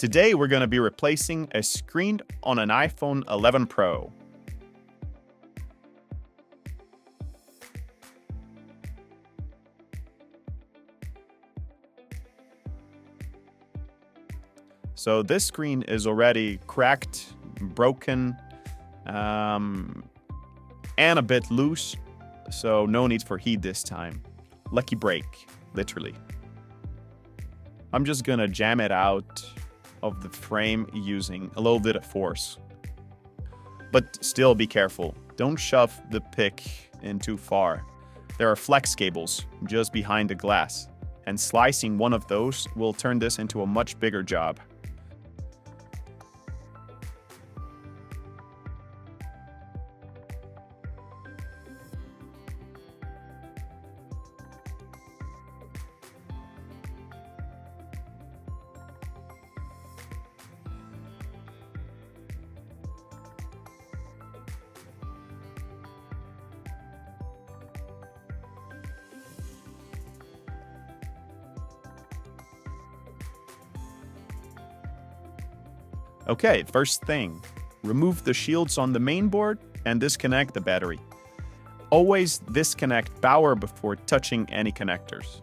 Today we're going to be replacing a screen on an iPhone 11 Pro. So this screen is already cracked, broken, and a bit loose, so no need for heat this time. Lucky break, literally. I'm just gonna jam it out of the frame using a little bit of force. But still be careful, don't shove the pick in too far. There are flex cables just behind the glass, and slicing one of those will turn this into a much bigger job. Okay, first thing, remove the shields on the main board and disconnect the battery. Always disconnect power before touching any connectors.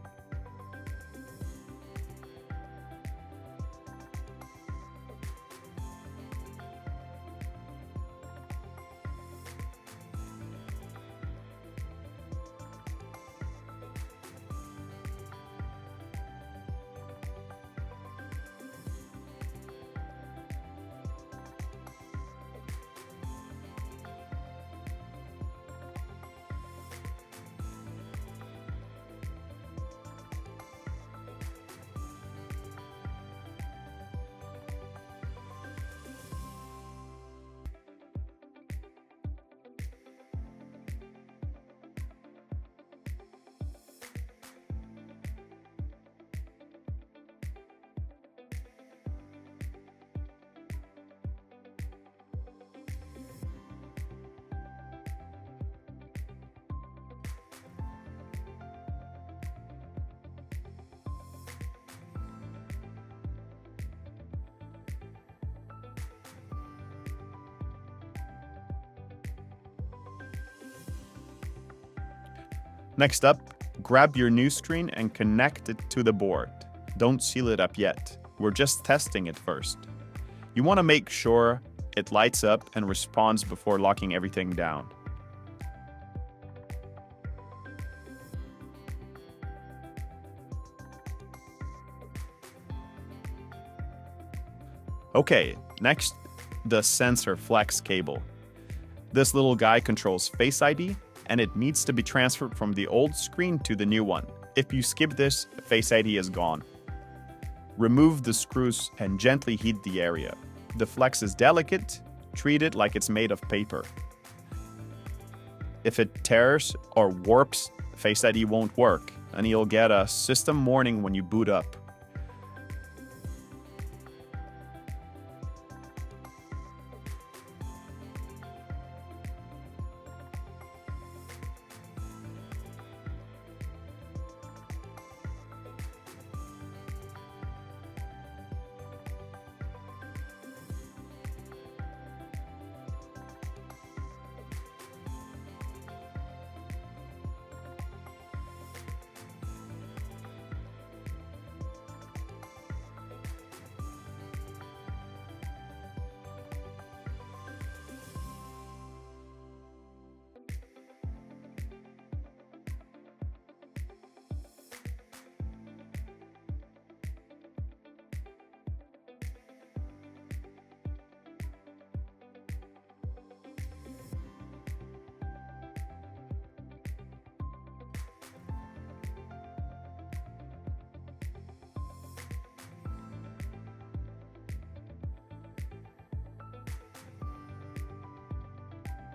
Next up, grab your new screen and connect it to the board. Don't seal it up yet. We're just testing it first. You want to make sure it lights up and responds before locking everything down. Okay, next, the sensor flex cable. This little guy controls Face ID, and it needs to be transferred from the old screen to the new one. If you skip this, Face ID is gone. Remove the screws and gently heat the area. The flex is delicate, treat it like it's made of paper. If it tears or warps, Face ID won't work, and you'll get a system warning when you boot up.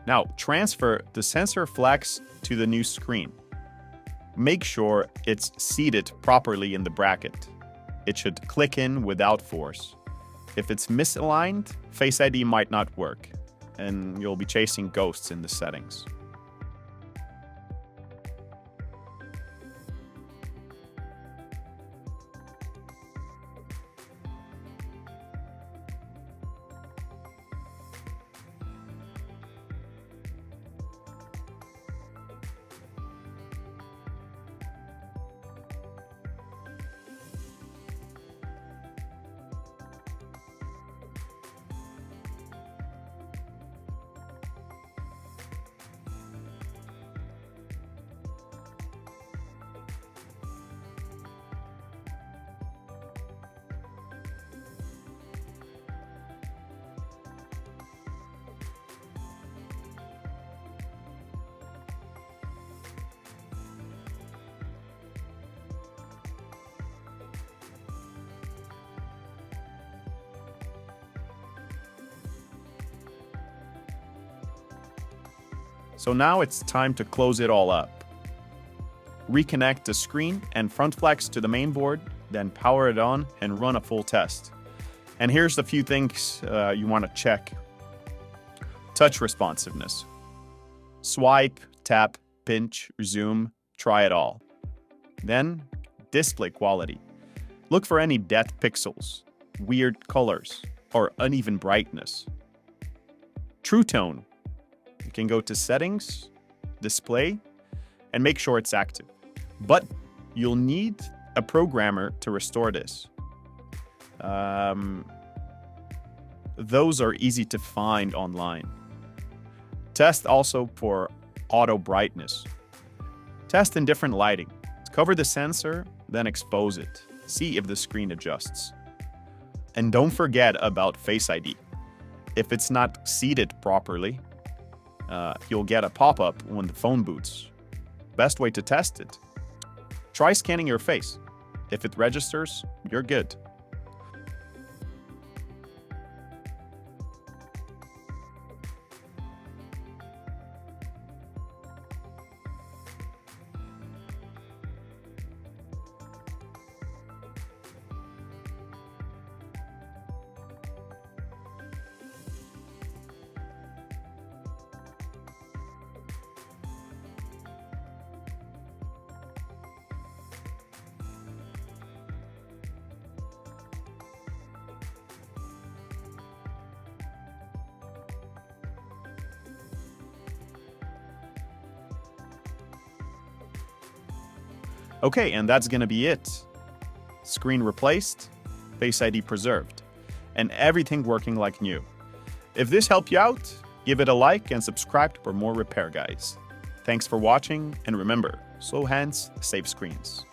Now, transfer the sensor flex to the new screen. Make sure it's seated properly in the bracket. It should click in without force. If it's misaligned, Face ID might not work, and you'll be chasing ghosts in the settings. So now it's time to close it all up. Reconnect the screen and front flex to the main board, then power it on and run a full test. And here's the few things you want to check. Touch responsiveness. Swipe, tap, pinch, zoom, try it all. Then, display quality. Look for any dead pixels, weird colors, or uneven brightness. True tone. You can go to Settings, Display, and make sure it's active. But you'll need a programmer to restore this. Those are easy to find online. Test also for auto brightness. Test in different lighting. Cover the sensor, then expose it. See if the screen adjusts. And don't forget about Face ID. If it's not seated properly, you'll get a pop-up when the phone boots. Best way to test it: try scanning your face. If it registers, you're good. Okay, and that's gonna be it. Screen replaced, Face ID preserved, and everything working like new. If this helped you out, give it a like and subscribe for more repair guides. Thanks for watching, and remember, slow hands, save screens.